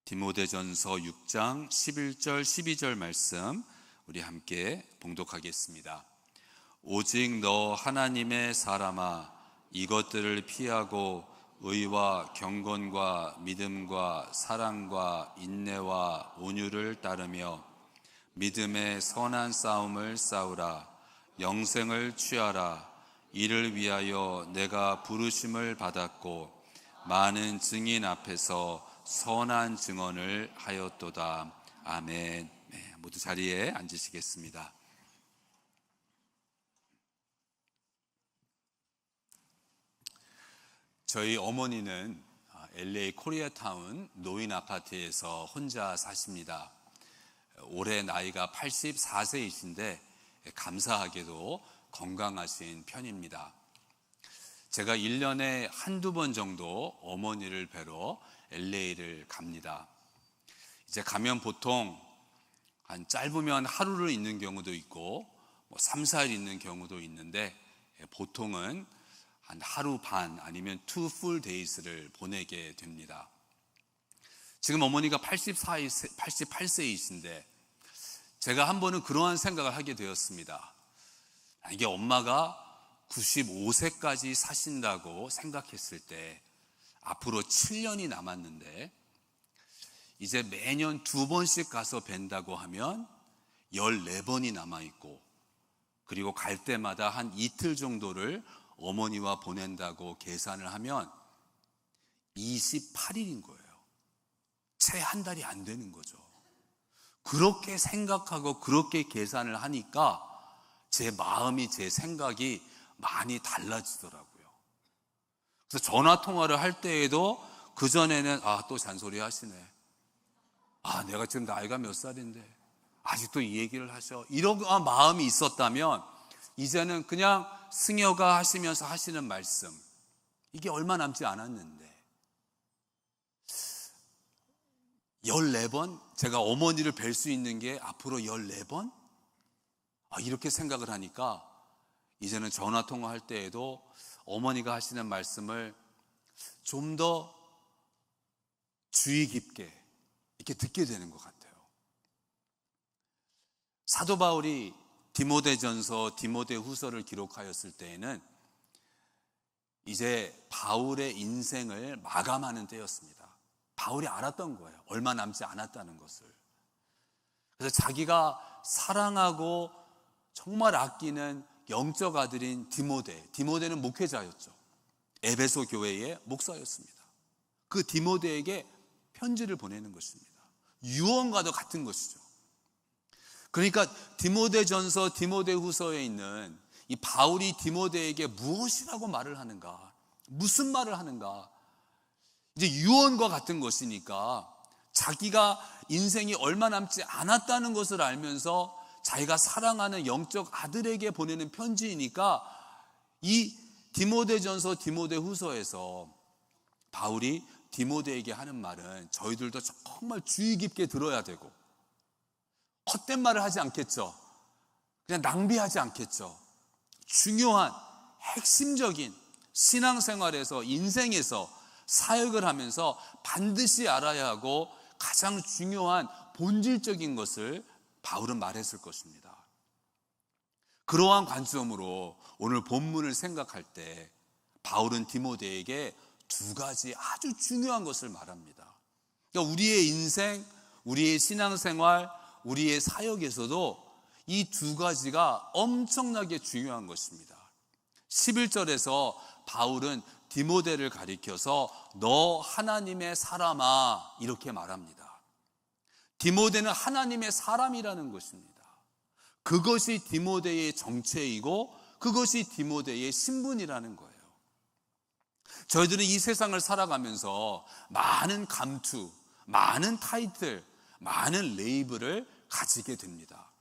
디모데전서 6장 11절 12절 말씀 우리 함께 봉독하겠습니다. 오직 너 하나님의 사람아, 이것들을 피하고 의와 경건과 믿음과 사랑과 인내와 온유를 따르며 믿음의 선한 싸움을 싸우라. 영생을 취하라. 이를 위하여 내가 부르심을 받았고 많은 증인 앞에서 선한 증언을 하였도다. 아멘. 네, 모두 자리에 앉으시겠습니다. 저희 어머니는 LA 코리아타운 노인 아파트에서 혼자 사십니다. 올해 나이가 84세이신데 감사하게도 건강하신 편입니다. 제가 1년에 한두 번 정도 어머니를 뵈러 LA를 갑니다. 이제 가면 보통 한 짧으면 하루를 있는 경우도 있고 3, 4일 있는 경우도 있는데 보통은 한 하루 반 아니면 2 full days를 보내게 됩니다. 지금 어머니가 88세이신데 제가 한 번은 그러한 생각을 하게 되었습니다. 이게 엄마가 95세까지 사신다고 생각했을 때 앞으로 7년이 남았는데 이제 매년 2번씩 가서 뵌다고 하면 14번이 남아있고, 그리고 갈 때마다 한 이틀 정도를 어머니와 보낸다고 계산을 하면 28일인 거예요. 채 한 달이 안 되는 거죠. 그렇게 생각하고 그렇게 계산을 하니까 제 마음이, 제 생각이 많이 달라지더라고요. 그래서 전화 통화를 할 때에도 그전에는 또 잔소리 하시네. 내가 지금 나이가 몇 살인데 아직도 이 얘기를 하셔. 이런 마음이 있었다면 이제는 그냥 승려가 하시면서 하시는 말씀, 이게 얼마 남지 않았는데 14번? 제가 어머니를 뵐 수 있는 게 앞으로 14번? 이렇게 생각을 하니까 이제는 전화 통화할 때에도 어머니가 하시는 말씀을 좀 더 주의 깊게 이렇게 듣게 되는 것 같아요. 사도 바울이 디모데전서, 디모데후서를 기록하였을 때에는 이제 바울의 인생을 마감하는 때였습니다. 바울이 알았던 거예요. 얼마 남지 않았다는 것을. 그래서 자기가 사랑하고 정말 아끼는 영적 아들인 디모데는 목회자였죠. 에베소 교회의 목사였습니다. 그 디모데에게 편지를 보내는 것입니다. 유언과도 같은 것이죠. 그러니까 디모데전서, 디모데후서에 있는 이 바울이 디모데에게 무엇이라고 말을 하는가, 무슨 말을 하는가, 이제 유언과 같은 것이니까 자기가 인생이 얼마 남지 않았다는 것을 알면서 자기가 사랑하는 영적 아들에게 보내는 편지이니까 이 디모데전서, 디모데후서에서 바울이 디모데에게 하는 말은 저희들도 정말 주의 깊게 들어야 되고 헛된 말을 하지 않겠죠. 그냥 낭비하지 않겠죠. 중요한 핵심적인 신앙생활에서, 인생에서 사역을 하면서 반드시 알아야 하고 가장 중요한 본질적인 것을 바울은 말했을 것입니다. 그러한 관점으로 오늘 본문을 생각할 때 바울은 디모데에게 2가지 아주 중요한 것을 말합니다. 그러니까 우리의 인생, 우리의 신앙생활, 우리의 사역에서도 이 2가지가 엄청나게 중요한 것입니다. 11절에서 바울은 디모데를 가리켜서 너 하나님의 사람아 이렇게 말합니다. 디모데는 하나님의 사람이라는 것입니다. 그것이 디모데의 정체이고 그것이 디모데의 신분이라는 거예요. 저희들은 이 세상을 살아가면서 많은 감투, 많은 타이틀, 많은 레이블을 가지게 됩니다.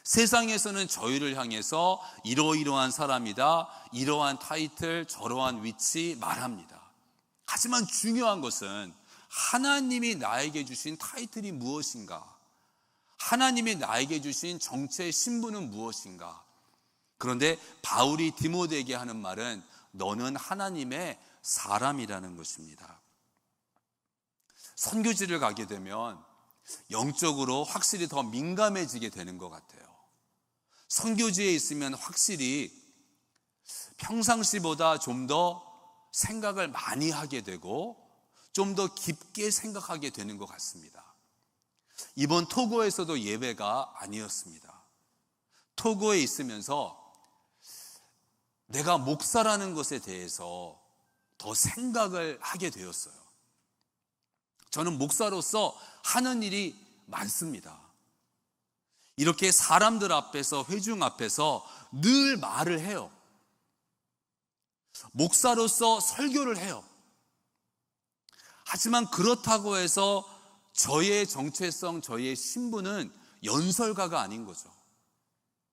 세상에서는 저희를 향해서 이러이러한 사람이다, 이러한 타이틀, 저러한 위치 말합니다. 하지만 중요한 것은 하나님이 나에게 주신 타이틀이 무엇인가? 하나님이 나에게 주신 정체의 신분은 무엇인가? 그런데 바울이 디모데에게 하는 말은 너는 하나님의 사람이라는 것입니다. 선교지를 가게 되면 영적으로 확실히 더 민감해지게 되는 것 같아요. 선교지에 있으면 확실히 평상시보다 좀 더 생각을 많이 하게 되고 좀 더 깊게 생각하게 되는 것 같습니다. 이번 토고에서도 예배가 아니었습니다. 토고에 있으면서 내가 목사라는 것에 대해서 더 생각을 하게 되었어요. 저는 목사로서 하는 일이 많습니다. 이렇게 사람들 앞에서, 회중 앞에서 늘 말을 해요. 목사로서 설교를 해요. 하지만 그렇다고 해서 저의 정체성, 저의 신분은 연설가가 아닌 거죠.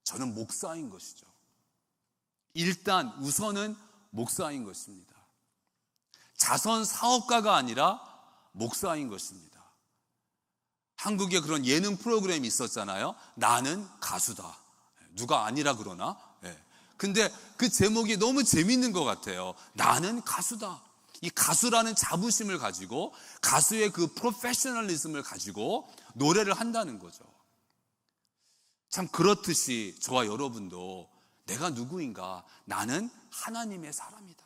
저는 목사인 것이죠. 일단 우선은 목사인 것입니다. 자선 사업가가 아니라 목사인 것입니다. 한국에 그런 예능 프로그램이 있었잖아요. 나는 가수다. 누가 아니라 그러나? 근데 그 제목이 너무 재밌는 것 같아요. 나는 가수다. 이 가수라는 자부심을 가지고 가수의 그 프로페셔널리즘을 가지고 노래를 한다는 거죠. 참 그렇듯이 저와 여러분도 내가 누구인가? 나는 하나님의 사람이다.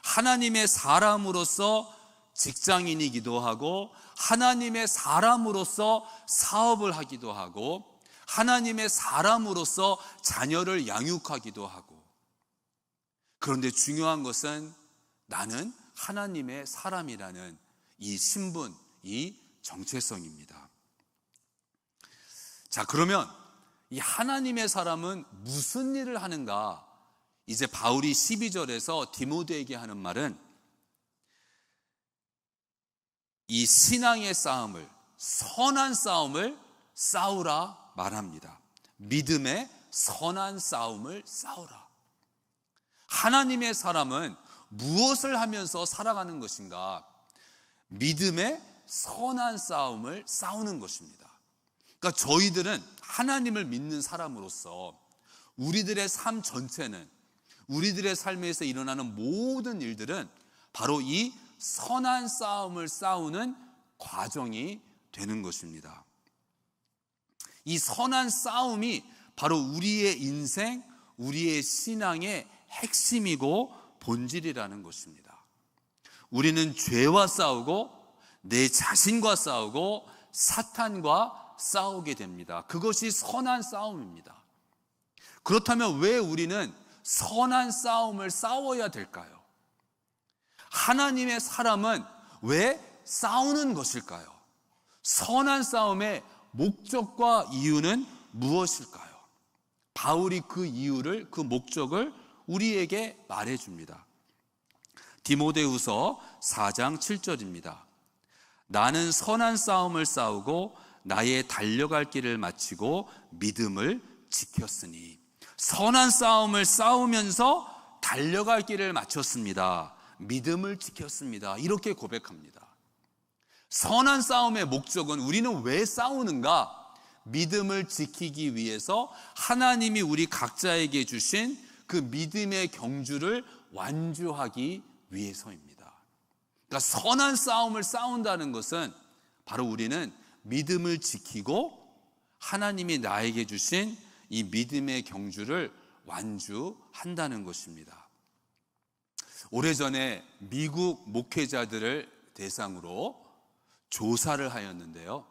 하나님의 사람으로서 직장인이기도 하고 하나님의 사람으로서 사업을 하기도 하고 하나님의 사람으로서 자녀를 양육하기도 하고, 그런데 중요한 것은 나는 하나님의 사람이라는 이 신분, 이 정체성입니다. 자, 그러면 이 하나님의 사람은 무슨 일을 하는가? 이제 바울이 12절에서 디모데에게 하는 말은 이 신앙의 싸움을, 선한 싸움을 싸우라 말합니다. 믿음의 선한 싸움을 싸우라. 하나님의 사람은 무엇을 하면서 살아가는 것인가? 믿음의 선한 싸움을 싸우는 것입니다. 그러니까 저희들은 하나님을 믿는 사람으로서 우리들의 삶 전체는, 우리들의 삶에서 일어나는 모든 일들은 바로 이 선한 싸움을 싸우는 과정이 되는 것입니다. 이 선한 싸움이 바로 우리의 인생, 우리의 신앙의 핵심이고 본질이라는 것입니다. 우리는 죄와 싸우고 내 자신과 싸우고 사탄과 싸우게 됩니다. 그것이 선한 싸움입니다. 그렇다면 왜 우리는 선한 싸움을 싸워야 될까요? 하나님의 사람은 왜 싸우는 것일까요? 선한 싸움의 목적과 이유는 무엇일까요? 바울이 그 이유를, 그 목적을 우리에게 말해줍니다. 디모데후서 4장 7절입니다. 나는 선한 싸움을 싸우고 나의 달려갈 길을 마치고 믿음을 지켰으니. 선한 싸움을 싸우면서 달려갈 길을 마쳤습니다. 믿음을 지켰습니다. 이렇게 고백합니다. 선한 싸움의 목적은 우리는 왜 싸우는가? 믿음을 지키기 위해서 하나님이 우리 각자에게 주신 그 믿음의 경주를 완주하기 위해서입니다. 그러니까 선한 싸움을 싸운다는 것은 바로 우리는 믿음을 지키고 하나님이 나에게 주신 이 믿음의 경주를 완주한다는 것입니다. 오래전에 미국 목회자들을 대상으로 조사를 하였는데요.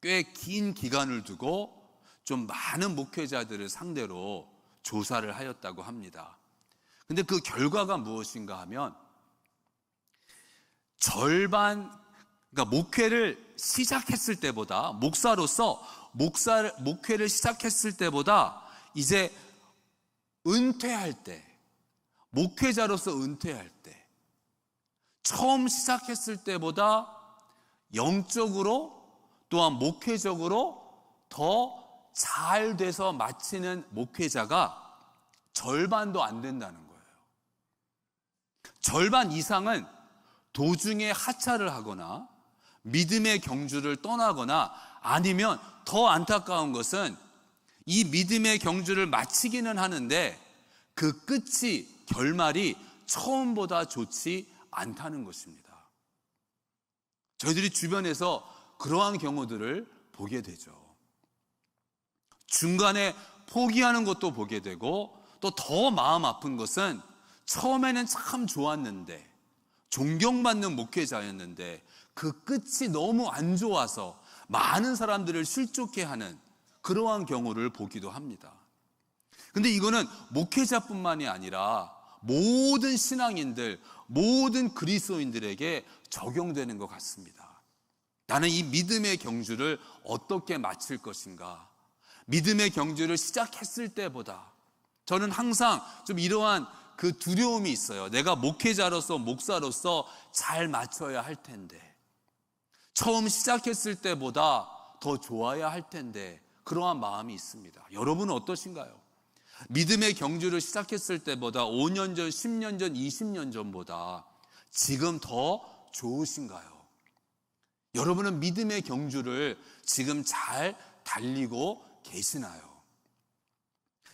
꽤 긴 기간을 두고 좀 많은 목회자들을 상대로 조사를 하였다고 합니다. 근데 그 결과가 무엇인가 하면 절반, 그러니까 목회를 시작했을 때보다, 목사로서 목회를 시작했을 때보다 이제 은퇴할 때, 목회자로서 은퇴할 때, 처음 시작했을 때보다 영적으로 또한 목회적으로 더 잘 돼서 마치는 목회자가 절반도 안 된다는 거예요. 절반 이상은 도중에 하차를 하거나 믿음의 경주를 떠나거나, 아니면 더 안타까운 것은 이 믿음의 경주를 마치기는 하는데 그 끝이, 결말이 처음보다 좋지 않다는 것입니다. 저희들이 주변에서 그러한 경우들을 보게 되죠. 중간에 포기하는 것도 보게 되고, 또 더 마음 아픈 것은 처음에는 참 좋았는데, 존경받는 목회자였는데 그 끝이 너무 안 좋아서 많은 사람들을 실족해 하는 그러한 경우를 보기도 합니다. 근데 이거는 목회자뿐만이 아니라 모든 신앙인들, 모든 그리스도인들에게 적용되는 것 같습니다. 나는 이 믿음의 경주를 어떻게 마칠 것인가? 믿음의 경주를 시작했을 때보다 저는 항상 좀 이러한 그 두려움이 있어요. 내가 목회자로서, 목사로서 잘 맞춰야 할 텐데, 처음 시작했을 때보다 더 좋아야 할 텐데, 그러한 마음이 있습니다. 여러분은 어떠신가요? 믿음의 경주를 시작했을 때보다 5년 전, 10년 전, 20년 전보다 지금 더 좋으신가요? 여러분은 믿음의 경주를 지금 잘 달리고 계시나요?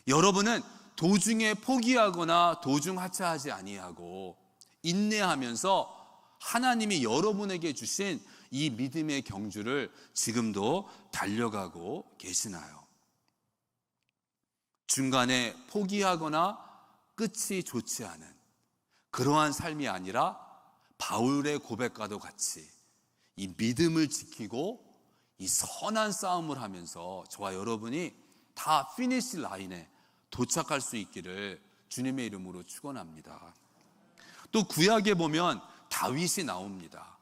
여러분은 도중에 포기하거나 도중 하차하지 아니하고 인내하면서 하나님이 여러분에게 주신 이 믿음의 경주를 지금도 달려가고 계시나요? 중간에 포기하거나 끝이 좋지 않은 그러한 삶이 아니라 바울의 고백과도 같이 이 믿음을 지키고 이 선한 싸움을 하면서 저와 여러분이 다 피니시 라인에 도착할 수 있기를 주님의 이름으로 축원합니다. 또 구약에 보면 다윗이 나옵니다.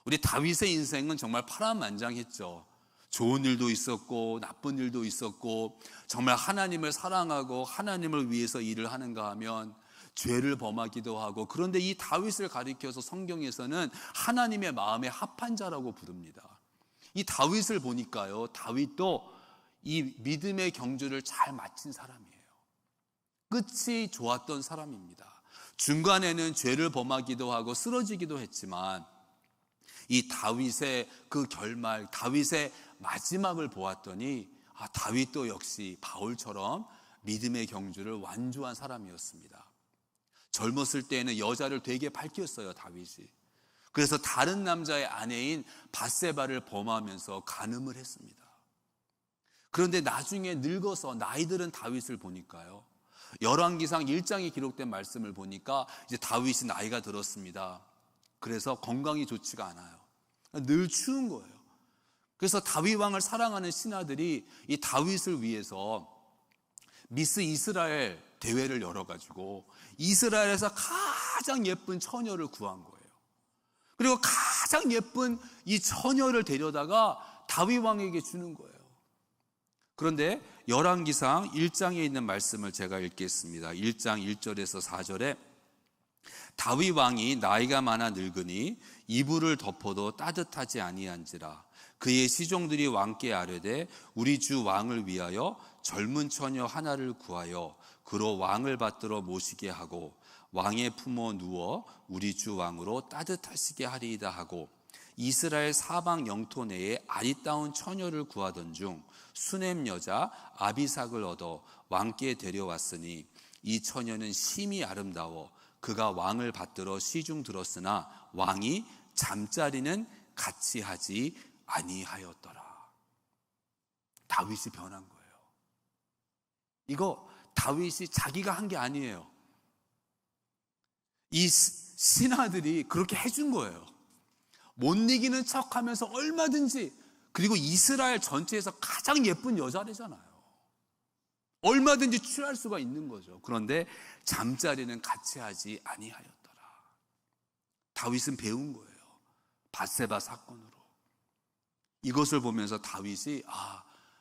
우리 다윗의 인생은 정말 파란만장했죠. 좋은 일도 있었고 나쁜 일도 있었고, 정말 하나님을 사랑하고 하나님을 위해서 일을 하는가 하면 죄를 범하기도 하고, 그런데 이 다윗을 가리켜서 성경에서는 하나님의 마음에 합한 자라고 부릅니다. 이 다윗을 보니까요, 다윗도 이 믿음의 경주를 잘 마친 사람이에요. 끝이 좋았던 사람입니다. 중간에는 죄를 범하기도 하고 쓰러지기도 했지만 이 다윗의 그 결말, 다윗의 마지막을 보았더니 다윗도 역시 바울처럼 믿음의 경주를 완주한 사람이었습니다. 젊었을 때에는 여자를 되게 밝혔어요, 다윗이. 그래서 다른 남자의 아내인 밧세바를 범하면서 간음을 했습니다. 그런데 나중에 늙어서 나이 들은 다윗을 보니까요, 열왕기상 1장에 기록된 말씀을 보니까 이제 다윗이 나이가 들었습니다. 그래서 건강이 좋지가 않아요. 늘 추운 거예요. 그래서 다윗 왕을 사랑하는 신하들이 이 다윗을 위해서 미스 이스라엘 대회를 열어가지고 이스라엘에서 가장 예쁜 처녀를 구한 거예요. 그리고 가장 예쁜 이 처녀를 데려다가 다윗 왕에게 주는 거예요. 그런데 열왕기상 1장에 있는 말씀을 제가 읽겠습니다. 1장 1절에서 4절에 다윗 왕이 나이가 많아 늙으니 이불을 덮어도 따뜻하지 아니한지라. 그의 시종들이 왕께 아뢰되 우리 주 왕을 위하여 젊은 처녀 하나를 구하여 그로 왕을 받들어 모시게 하고 왕의 품어 누워 우리 주 왕으로 따뜻하시게 하리이다 하고, 이스라엘 사방 영토 내에 아리따운 처녀를 구하던 중 수넴 여자 아비삭을 얻어 왕께 데려왔으니 이 처녀는 심히 아름다워 그가 왕을 받들어 시중 들었으나 왕이 잠자리는 같이 하지 아니하였더라. 다윗이 변한 거예요. 이거 다윗이 자기가 한 게 아니에요. 이 신하들이 그렇게 해준 거예요. 못 이기는 척하면서 얼마든지, 그리고 이스라엘 전체에서 가장 예쁜 여자래잖아요. 얼마든지 취할 수가 있는 거죠. 그런데 잠자리는 같이 하지 아니하였더라. 다윗은 배운 거예요. 밧세바 사건으로. 이것을 보면서 다윗이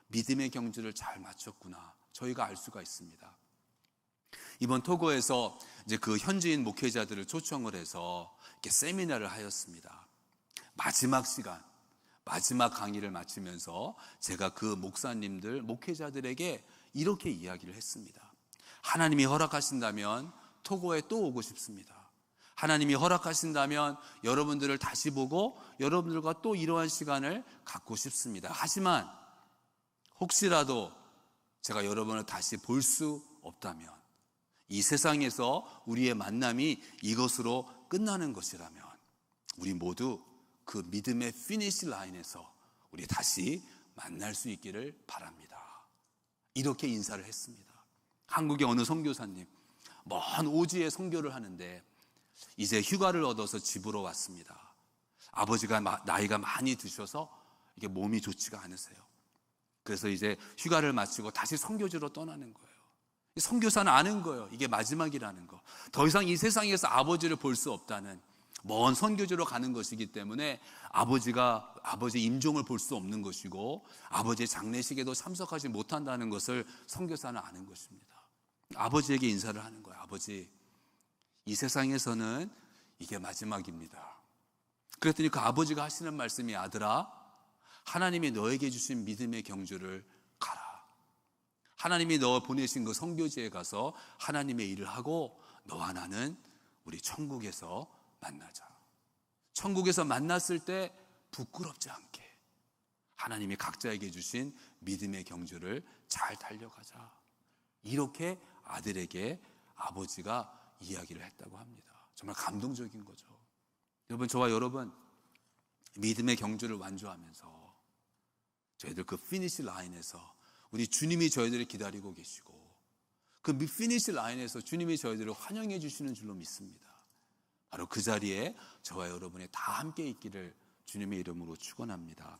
믿음의 경주를 잘 마쳤구나, 저희가 알 수가 있습니다. 이번 토고에서 이제 그 현지인 목회자들을 초청을 해서 이렇게 세미나를 하였습니다. 마지막 시간, 마지막 강의를 마치면서 제가 그 목사님들, 목회자들에게 이렇게 이야기를 했습니다. 하나님이 허락하신다면 토고에 또 오고 싶습니다. 하나님이 허락하신다면 여러분들을 다시 보고 여러분들과 또 이러한 시간을 갖고 싶습니다. 하지만 혹시라도 제가 여러분을 다시 볼 수 없다면, 이 세상에서 우리의 만남이 이것으로 끝나는 것이라면 우리 모두 그 믿음의 피니시 라인에서 우리 다시 만날 수 있기를 바랍니다. 이렇게 인사를 했습니다. 한국의 어느 선교사님, 먼 오지에 선교를 하는데 이제 휴가를 얻어서 집으로 왔습니다. 아버지가 나이가 많이 드셔서 이게 몸이 좋지가 않으세요. 그래서 이제 휴가를 마치고 다시 선교지로 떠나는 거예요. 선교사는 아는 거예요. 이게 마지막이라는 거. 더 이상 이 세상에서 아버지를 볼 수 없다는, 먼 선교지로 가는 것이기 때문에 아버지 임종을 볼 수 없는 것이고 아버지의 장례식에도 참석하지 못한다는 것을 선교사는 아는 것입니다. 아버지에게 인사를 하는 거예요. 아버지, 이 세상에서는 이게 마지막입니다. 그랬더니 그 아버지가 하시는 말씀이, 아들아, 하나님이 너에게 주신 믿음의 경주를 가라. 하나님이 너 보내신 그 선교지에 가서 하나님의 일을 하고 너와 나는 우리 천국에서 만나자. 천국에서 만났을 때 부끄럽지 않게 하나님이 각자에게 주신 믿음의 경주를 잘 달려가자. 이렇게 아들에게 아버지가 이야기를 했다고 합니다. 정말 감동적인 거죠. 여러분, 저와 여러분, 믿음의 경주를 완주하면서 저희들 그 피니시 라인에서 우리 주님이 저희들을 기다리고 계시고 그 피니시 라인에서 주님이 저희들을 환영해 주시는 줄로 믿습니다. 바로 그 자리에 저와 여러분이 다 함께 있기를 주님의 이름으로 축원합니다.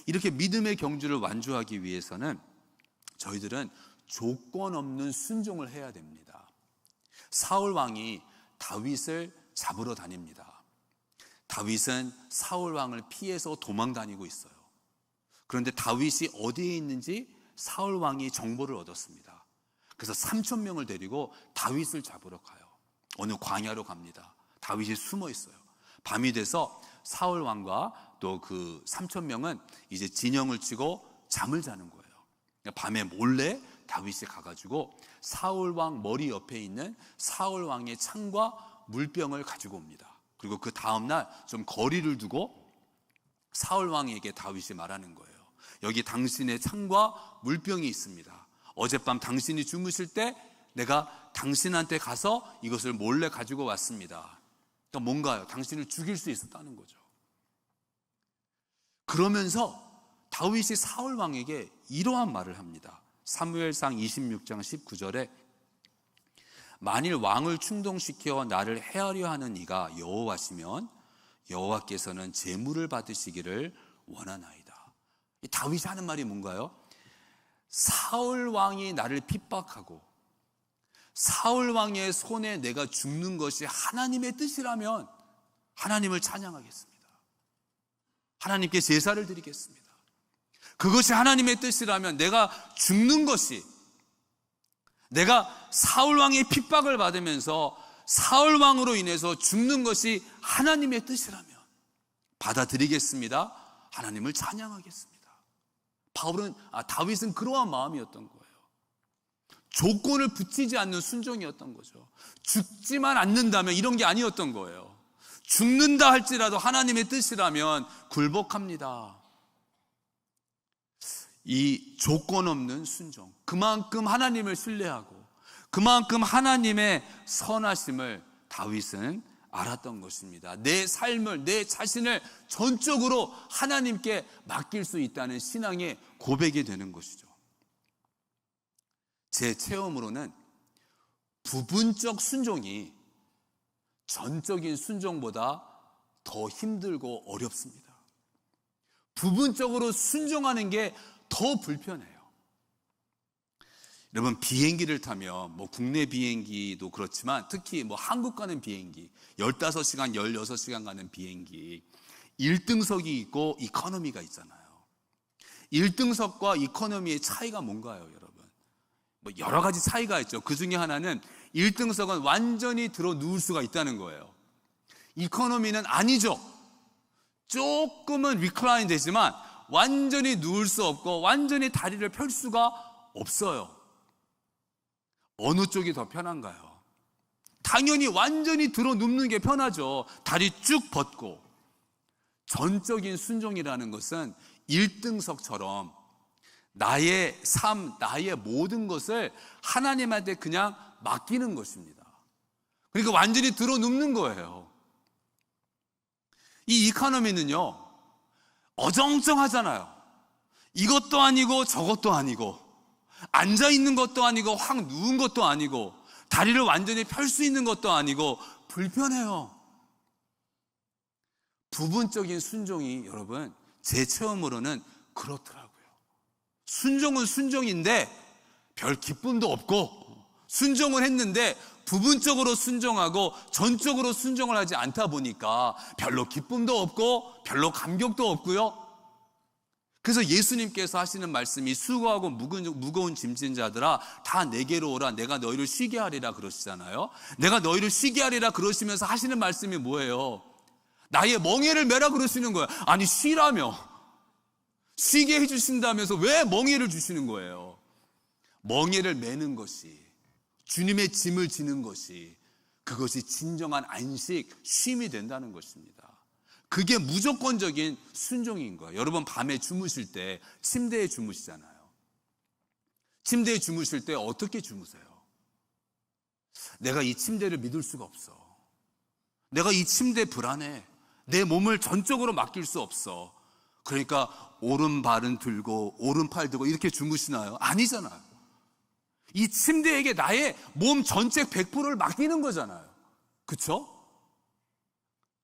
이렇게 믿음의 경주를 완주하기 위해서는 저희들은 조건 없는 순종을 해야 됩니다. 사울 왕이 다윗을 잡으러 다닙니다. 다윗은 사울 왕을 피해서 도망 다니고 있어요. 그런데 다윗이 어디에 있는지 사울 왕이 정보를 얻었습니다. 그래서 3,000명을 데리고 다윗을 잡으러 가요. 어느 광야로 갑니다. 다윗이 숨어 있어요. 밤이 돼서 사울 왕과 또 그 3,000명은 이제 진영을 치고 잠을 자는 거예요. 밤에 몰래 다윗이 가가지고 사울 왕 머리 옆에 있는 사울 왕의 창과 물병을 가지고 옵니다. 그리고 그 다음날 좀 거리를 두고 사울 왕에게 다윗이 말하는 거예요. 여기 당신의 창과 물병이 있습니다. 어젯밤 당신이 주무실 때 내가 당신한테 가서 이것을 몰래 가지고 왔습니다. 그러니까 뭔가요? 당신을 죽일 수 있었다는 거죠. 그러면서 다윗이 사울 왕에게 이러한 말을 합니다. 사무엘상 26장 19절에 만일 왕을 충동시켜 나를 해하려 하는 이가 여호와시면 여호와께서는 제물을 받으시기를 원하나이다. 이 다윗이 하는 말이 뭔가요? 사울 왕이 나를 핍박하고 사울 왕의 손에 내가 죽는 것이 하나님의 뜻이라면 하나님을 찬양하겠습니다. 하나님께 제사를 드리겠습니다. 그것이 하나님의 뜻이라면 내가 죽는 것이, 내가 사울 왕의 핍박을 받으면서 사울 왕으로 인해서 죽는 것이 하나님의 뜻이라면 받아들이겠습니다. 하나님을 찬양하겠습니다. 다윗은 그러한 마음이었던 거예요. 조건을 붙이지 않는 순종이었던 거죠. 죽지만 않는다면 이런 게 아니었던 거예요. 죽는다 할지라도 하나님의 뜻이라면 굴복합니다. 이 조건 없는 순종, 그만큼 하나님을 신뢰하고 그만큼 하나님의 선하심을 다윗은 알았던 것입니다. 내 삶을, 내 자신을 전적으로 하나님께 맡길 수 있다는 신앙의 고백이 되는 것이죠. 제 체험으로는 부분적 순종이 전적인 순종보다 더 힘들고 어렵습니다. 부분적으로 순종하는 게 더 불편해요. 여러분, 비행기를 타면 국내 비행기도 그렇지만 특히 한국 가는 비행기 15시간, 16시간 가는 비행기 1등석이 있고 이코노미가 있잖아요. 1등석과 이코노미의 차이가 뭔가요, 여러분? 여러 가지 차이가 있죠. 그 중에 하나는 1등석은 완전히 들어 누울 수가 있다는 거예요. 이코노미는 아니죠. 조금은 리클라인 되지만 완전히 누울 수 없고 완전히 다리를 펼 수가 없어요. 어느 쪽이 더 편한가요? 당연히 완전히 들어 눕는 게 편하죠. 다리 쭉 뻗고. 전적인 순종이라는 것은 1등석처럼 나의 삶, 나의 모든 것을 하나님한테 그냥 맡기는 것입니다. 그러니까 완전히 들어 눕는 거예요. 이 이코노미는요, 어정쩡하잖아요. 이것도 아니고 저것도 아니고, 앉아있는 것도 아니고 확 누운 것도 아니고, 다리를 완전히 펼 수 있는 것도 아니고 불편해요. 부분적인 순종이 여러분 제 체험으로는 그렇더라고요. 순종은 순종인데 별 기쁨도 없고, 순종을 했는데 부분적으로 순종하고 전적으로 순종을 하지 않다 보니까 별로 기쁨도 없고 별로 감격도 없고요. 그래서 예수님께서 하시는 말씀이 수고하고 무거운 짐진 자들아 다 내게로 오라 내가 너희를 쉬게 하리라 그러시잖아요. 내가 너희를 쉬게 하리라 그러시면서 하시는 말씀이 뭐예요? 나의 멍에를 메라 그러시는 거예요. 아니 쉬라며, 쉬게 해주신다면서 왜 멍에를 주시는 거예요? 멍에를 메는 것이, 주님의 짐을 지는 것이, 그것이 진정한 안식, 쉼이 된다는 것입니다. 그게 무조건적인 순종인 거예요. 여러분 밤에 주무실 때 침대에 주무시잖아요. 침대에 주무실 때 어떻게 주무세요? 내가 이 침대를 믿을 수가 없어. 내가 이 침대 불안해. 내 몸을 전적으로 맡길 수 없어. 그러니까 오른발은 들고 오른팔 들고 이렇게 주무시나요? 아니잖아요. 이 침대에게 나의 몸 전체 100%를 맡기는 거잖아요. 그렇죠?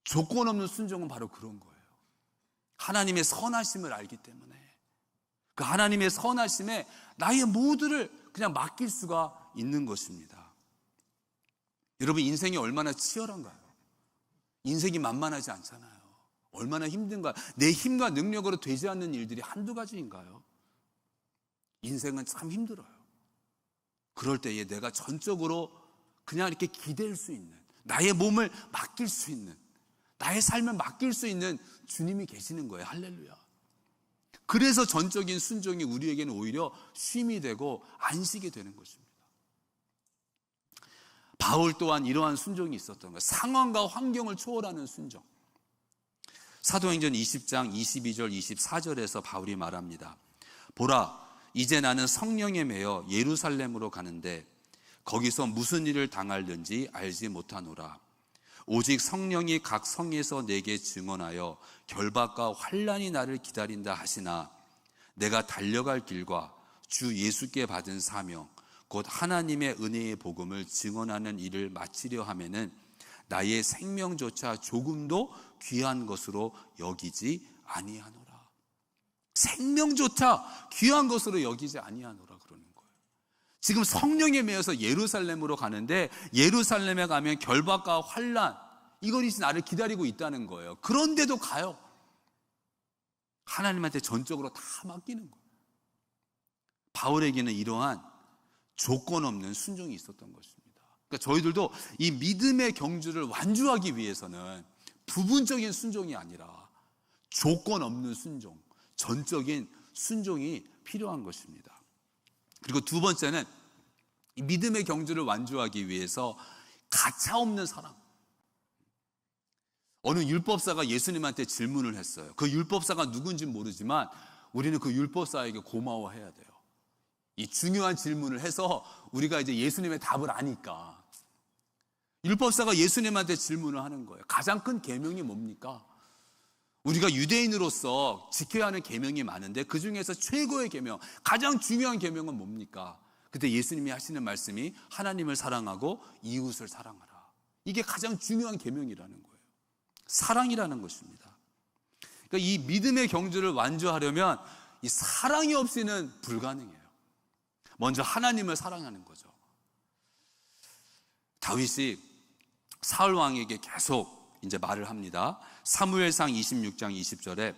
조건 없는 순종은 바로 그런 거예요. 하나님의 선하심을 알기 때문에 그 하나님의 선하심에 나의 모두를 그냥 맡길 수가 있는 것입니다. 여러분 인생이 얼마나 치열한가요? 인생이 만만하지 않잖아요. 얼마나 힘든가요? 내 힘과 능력으로 되지 않는 일들이 한두 가지인가요? 인생은 참 힘들어요. 그럴 때에 내가 전적으로 그냥 이렇게 기댈 수 있는, 나의 몸을 맡길 수 있는, 나의 삶을 맡길 수 있는 주님이 계시는 거예요. 할렐루야. 그래서 전적인 순종이 우리에게는 오히려 쉼이 되고 안식이 되는 것입니다. 바울 또한 이러한 순종이 있었던 거예요. 상황과 환경을 초월하는 순종. 사도행전 20장 22절 24절에서 바울이 말합니다. 보라, 이제 나는 성령에 매여 예루살렘으로 가는데 거기서 무슨 일을 당할는지 알지 못하노라. 오직 성령이 각 성에서 내게 증언하여 결박과 환난이 나를 기다린다 하시나 내가 달려갈 길과 주 예수께 받은 사명 곧 하나님의 은혜의 복음을 증언하는 일을 마치려 하면은 나의 생명조차 조금도 귀한 것으로 여기지 아니하노라. 생명조차 귀한 것으로 여기지 아니하노라 그러는 거예요. 지금 성령에 매여서 예루살렘으로 가는데 예루살렘에 가면 결박과 환난 이것이 나를 기다리고 있다는 거예요. 그런데도 가요. 하나님한테 전적으로 다 맡기는 거예요. 바울에게는 이러한 조건 없는 순종이 있었던 것입니다. 그러니까 저희들도 이 믿음의 경주를 완주하기 위해서는 부분적인 순종이 아니라 조건 없는 순종, 전적인 순종이 필요한 것입니다. 그리고 두 번째는 이 믿음의 경주를 완주하기 위해서 가차없는 사랑. 어느 율법사가 예수님한테 질문을 했어요. 그 율법사가 누군지 모르지만 우리는 그 율법사에게 고마워해야 돼요. 이 중요한 질문을 해서 우리가 이제 예수님의 답을 아니까. 율법사가 예수님한테 질문을 하는 거예요. 가장 큰 계명이 뭡니까? 우리가 유대인으로서 지켜야 하는 계명이 많은데 그 중에서 최고의 계명, 가장 중요한 계명은 뭡니까? 그때 예수님이 하시는 말씀이 하나님을 사랑하고 이웃을 사랑하라. 이게 가장 중요한 계명이라는 거예요. 사랑이라는 것입니다. 그러니까 이 믿음의 경주를 완주하려면 이 사랑이 없이는 불가능해요. 먼저 하나님을 사랑하는 거죠. 다윗이 사울 왕에게 계속 이제 말을 합니다. 사무엘상 26장 20절에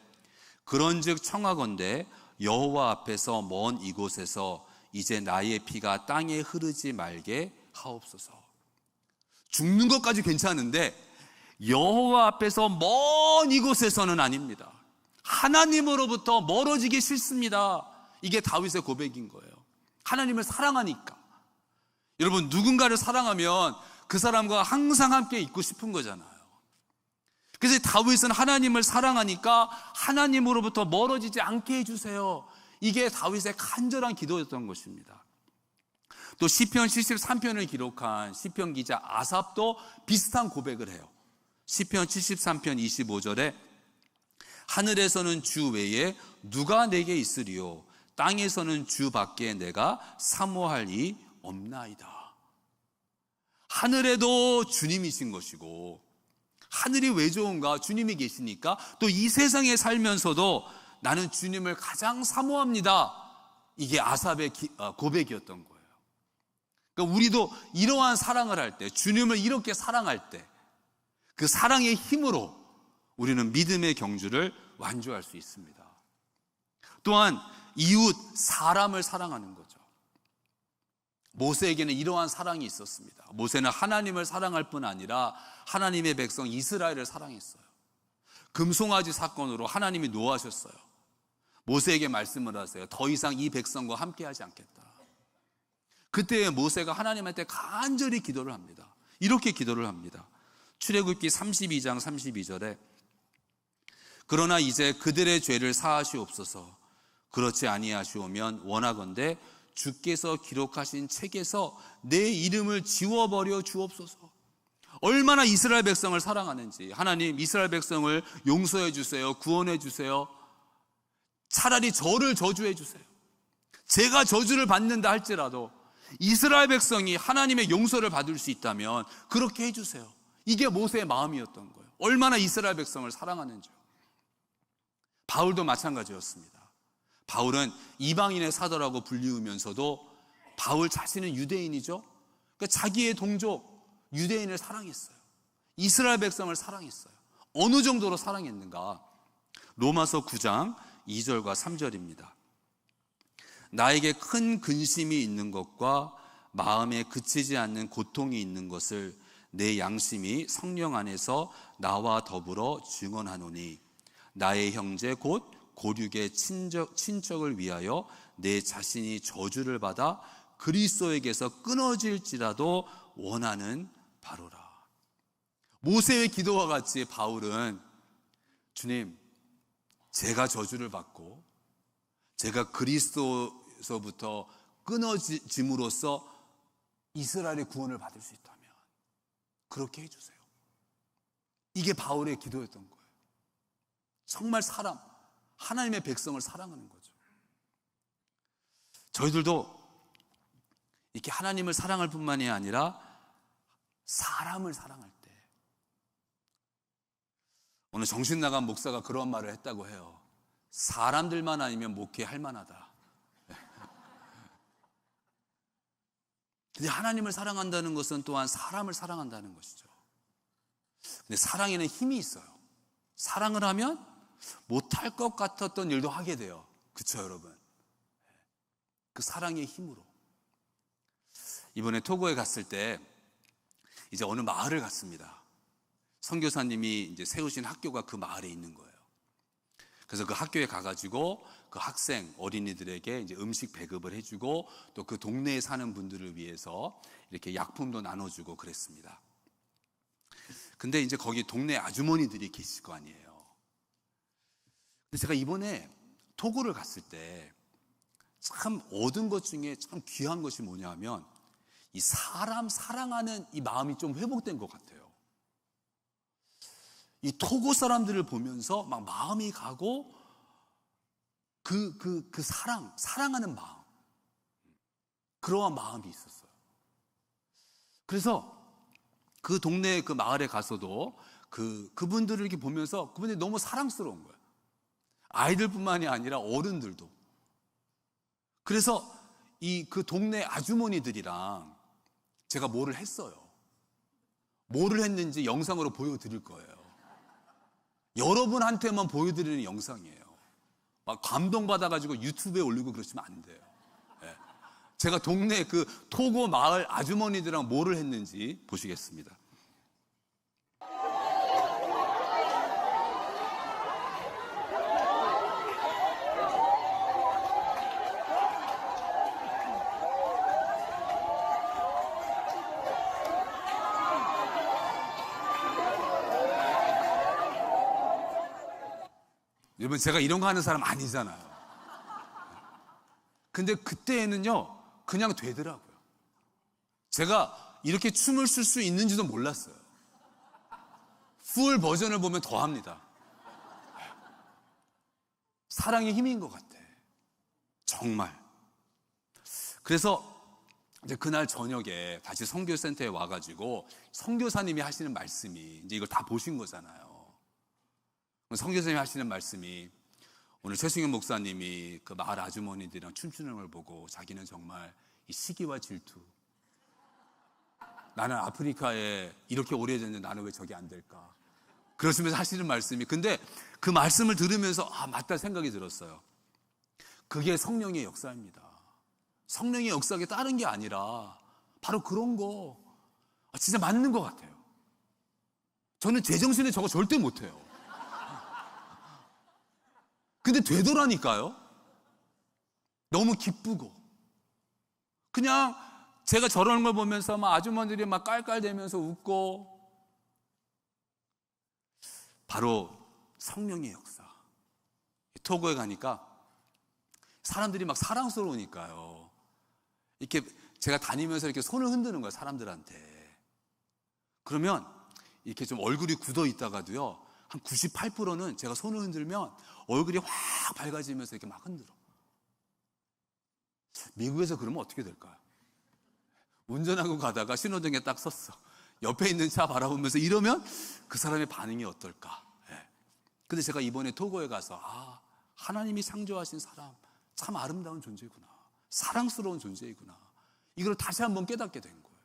그런즉 청하건대 여호와 앞에서 먼 이곳에서 이제 나의 피가 땅에 흐르지 말게 하옵소서. 죽는 것까지 괜찮은데 여호와 앞에서 먼 이곳에서는 아닙니다. 하나님으로부터 멀어지기 싫습니다. 이게 다윗의 고백인 거예요. 하나님을 사랑하니까. 여러분 누군가를 사랑하면 그 사람과 항상 함께 있고 싶은 거잖아요. 그래서 다윗은 하나님을 사랑하니까 하나님으로부터 멀어지지 않게 해주세요. 이게 다윗의 간절한 기도였던 것입니다. 또 시편 73편을 기록한 시편 기자 아삽도 비슷한 고백을 해요. 시편 73편 25절에 하늘에서는 주 외에 누가 내게 있으리요 땅에서는 주 밖에 내가 사모할 이 없나이다. 하늘에도 주님이신 것이고, 하늘이 왜 좋은가? 주님이 계시니까. 또 이 세상에 살면서도 나는 주님을 가장 사모합니다. 이게 아삽의 고백이었던 거예요. 그러니까 우리도 이러한 사랑을 할 때, 주님을 이렇게 사랑할 때, 그 사랑의 힘으로 우리는 믿음의 경주를 완주할 수 있습니다. 또한 이웃, 사람을 사랑하는 거죠. 모세에게는 이러한 사랑이 있었습니다. 모세는 하나님을 사랑할 뿐 아니라 하나님의 백성 이스라엘을 사랑했어요. 금송아지 사건으로 하나님이 노하셨어요. 모세에게 말씀을 하세요. 더 이상 이 백성과 함께하지 않겠다. 그때 모세가 하나님한테 간절히 기도를 합니다. 이렇게 기도를 합니다. 출애굽기 32장 32절에 그러나 이제 그들의 죄를 사하시옵소서. 그렇지 아니하시오면 원하건대 주께서 기록하신 책에서 내 이름을 지워버려 주옵소서. 얼마나 이스라엘 백성을 사랑하는지. 하나님, 이스라엘 백성을 용서해 주세요. 구원해 주세요. 차라리 저를 저주해 주세요. 제가 저주를 받는다 할지라도 이스라엘 백성이 하나님의 용서를 받을 수 있다면 그렇게 해주세요. 이게 모세의 마음이었던 거예요. 얼마나 이스라엘 백성을 사랑하는지요. 바울도 마찬가지였습니다. 바울은 이방인의 사도라고 불리우면서도 바울 자신은 유대인이죠. 그러니까 자기의 동족 유대인을 사랑했어요. 이스라엘 백성을 사랑했어요. 어느 정도로 사랑했는가? 로마서 9장 2절과 3절입니다. 나에게 큰 근심이 있는 것과 마음에 그치지 않는 고통이 있는 것을 내 양심이 성령 안에서 나와 더불어 증언하노니 나의 형제 곧 고륙의 친척을 위하여 내 자신이 저주를 받아 그리스도에게서 끊어질지라도 원하는 바로라. 모세의 기도와 같이 바울은 주님, 제가 저주를 받고 제가 그리스도에서부터 끊어짐으로써 이스라엘의 구원을 받을 수 있다면 그렇게 해주세요. 이게 바울의 기도였던 거예요. 정말 하나님의 백성을 사랑하는 거죠. 저희들도 이렇게 하나님을 사랑할 뿐만이 아니라 사람을 사랑할 때, 오늘 정신 나간 목사가 그런 말을 했다고 해요. 사람들만 아니면 목회할 만하다. 근데 하나님을 사랑한다는 것은 또한 사람을 사랑한다는 것이죠. 근데 사랑에는 힘이 있어요. 사랑을 하면 못할 것 같았던 일도 하게 돼요. 그쵸, 여러분? 그 사랑의 힘으로. 이번에 토고에 갔을 때 이제 어느 마을을 갔습니다. 선교사님이 이제 세우신 학교가 그 마을에 있는 거예요. 그래서 그 학교에 가가지고 그 학생, 어린이들에게 이제 음식 배급을 해주고 또 그 동네에 사는 분들을 위해서 이렇게 약품도 나눠주고 그랬습니다. 근데 이제 거기 동네 아주머니들이 계실 거 아니에요. 근데 제가 이번에 토고를 갔을 때 참 얻은 것 중에 참 귀한 것이 뭐냐 하면 이 사람 사랑하는 이 마음이 좀 회복된 것 같아요. 이 토고 사람들을 보면서 막 마음이 가고 그 사랑하는 마음, 그러한 마음이 있었어요. 그래서 그 동네 그 마을에 가서도 그분들을 이렇게 보면서 그분들이 너무 사랑스러운 거예요. 아이들뿐만이 아니라 어른들도. 그래서 그 동네 아주머니들이랑 제가 뭐를 했어요. 뭐를 했는지 영상으로 보여드릴 거예요. 여러분한테만 보여드리는 영상이에요. 막 감동받아가지고 유튜브에 올리고 그러시면 안 돼요. 네. 제가 동네 그 토고 마을 아주머니들이랑 뭐를 했는지 보시겠습니다. 여러분, 제가 이런 거 하는 사람 아니잖아요. 근데 그때에는요 그냥 되더라고요. 제가 이렇게 춤을 출 수 있는지도 몰랐어요. 풀 버전을 보면 더 합니다. 사랑의 힘인 것 같아. 정말. 그래서 이제 그날 저녁에 다시 선교센터에 와가지고 선교사님이 하시는 말씀이, 이제 이걸 다 보신 거잖아요. 선교사님이 하시는 말씀이, 오늘 최승현 목사님이 그 마을 아주머니들이랑 춤추는 걸 보고 자기는 정말 이 시기와 질투, 나는 아프리카에 이렇게 오래됐는데 나는 왜 저기 안 될까, 그러시면서 하시는 말씀이, 근데 그 말씀을 들으면서 맞다 생각이 들었어요. 그게 성령의 역사입니다. 성령의 역사가 다른 게 아니라 바로 그런 거 진짜 맞는 것 같아요. 저는 제정신에 저거 절대 못해요. 근데 되더라니까요. 너무 기쁘고, 그냥 제가 저런 걸 보면서 막 아주머니들이 막 깔깔대면서 웃고, 바로 성령의 역사. 토고에 가니까 사람들이 막 사랑스러우니까요, 이렇게 제가 다니면서 이렇게 손을 흔드는 거예요, 사람들한테. 그러면 이렇게 좀 얼굴이 굳어 있다가도요, 한 98%는 제가 손을 흔들면 얼굴이 확 밝아지면서 이렇게 막 흔들어. 미국에서 그러면 어떻게 될까요? 운전하고 가다가 신호등에 딱 섰어. 옆에 있는 차 바라보면서 이러면 그 사람의 반응이 어떨까? 근데 제가 이번에 토고에 가서 하나님이 창조하신 사람 참 아름다운 존재구나, 사랑스러운 존재이구나, 이걸 다시 한번 깨닫게 된 거예요.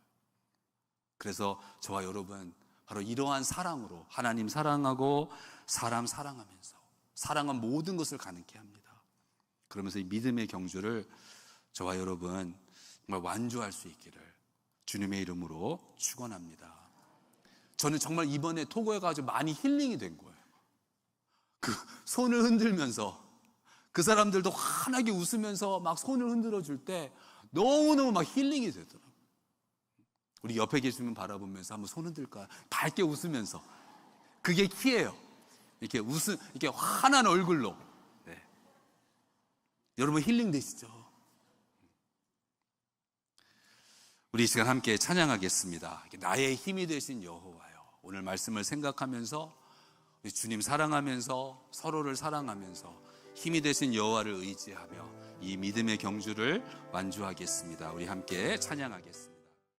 그래서 저와 여러분 바로 이러한 사랑으로 하나님 사랑하고 사람 사랑하면서 사랑한 모든 것을 가능케 합니다. 그러면서 이 믿음의 경주를 저와 여러분 정말 완주할 수 있기를 주님의 이름으로 축원합니다. 저는 정말 이번에 토고에 가서 많이 힐링이 된 거예요. 그 손을 흔들면서 그 사람들도 환하게 웃으면서 막 손을 흔들어 줄 때 너무너무 막 힐링이 되더라고요. 우리 옆에 계시면 바라보면서 한번 손 흔들까요? 밝게 웃으면서. 그게 키예요. 이렇게 이렇게 환한 얼굴로. 네. 여러분 힐링 되시죠? 우리 이 시간 함께 찬양하겠습니다. 나의 힘이 되신 여호와요. 오늘 말씀을 생각하면서 우리 주님 사랑하면서 서로를 사랑하면서 힘이 되신 여호와를 의지하며 이 믿음의 경주를 완주하겠습니다. 우리 함께 찬양하겠습니다.